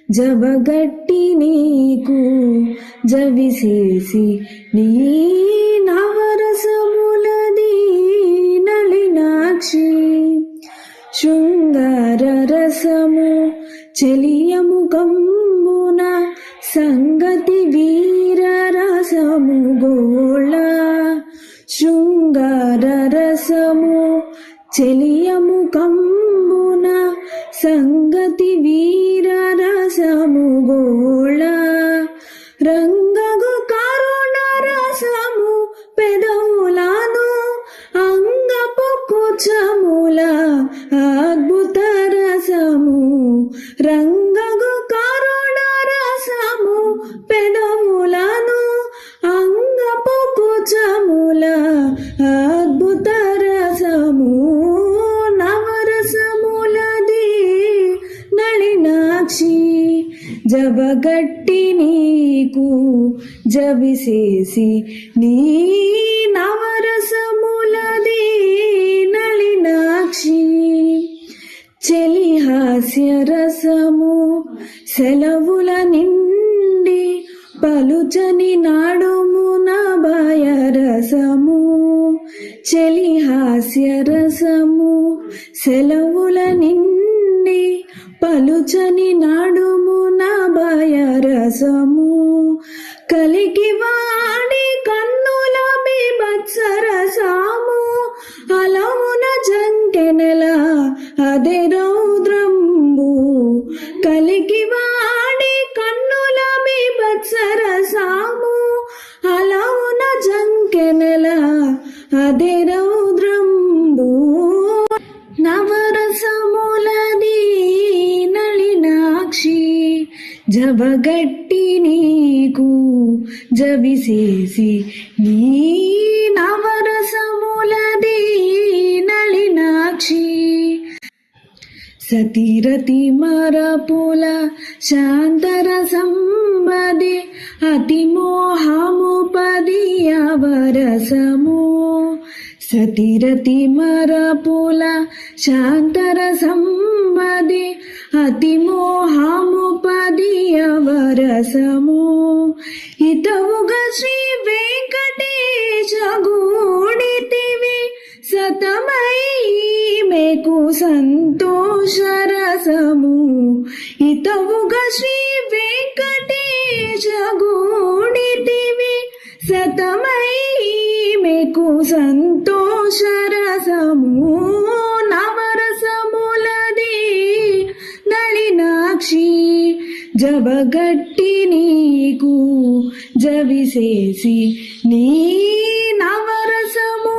జవగట్టి నీకు జవిసేసి నీ నవరసములది నళినాక్షి శృంగార రసము చెలియము కమ్మున సంగతి వీర రసము గోళ శృంగార రసము చెలియము కమ్మున సంగతి వీర రసము గోళ రంగగు కరుణ రసము పెదవులను అంగపు కుచముల అద్భుత రసము రంగగు కరుణ రసము పెదవులను అంగపు కుచముల అద్భుత రసము నవరసములది నళినాక్షి జబగట్టి నీకు జవిసేసి నీ నవరసములది నళినాక్షి చెలి హాస్య రసము సెలవుల నిండి పలుచని నాడుమున భయ రసము చెలి హాస్య రసము సెలవుల నిండి పలుచని నాడుమున భయ రసము కలికి వాడి కన్నుల బీభత్స రసము అలమున జంకెనెల అదే రౌద్రంబు కలికి వాడి కన్నుల బీభత్స రసము అలమున జంకెనెల అదే రౌద్రంబు నవరసములది నళినాక్షి జబగట్టి నీకు జవిసేసి నీ నవరసములది నళినాక్షి సతీరతి మరపుల శాంతర సంబది అతి మోహము పది అవరసము సతీరతి మరపుల శాంతర సంబది అతి మోహము పది అవరసము హితవుగా శ్రీ వెంకటేశ గూడితివి సతమై మేకు సంతోష రసము హితవుగా శ్రీ వెంకటేశ గూడితివి సతమై మేకు సంతోష రసము నవరసములది నళినాక్షి జబగట్టి నీకు జవిసేసి నీ నవరసము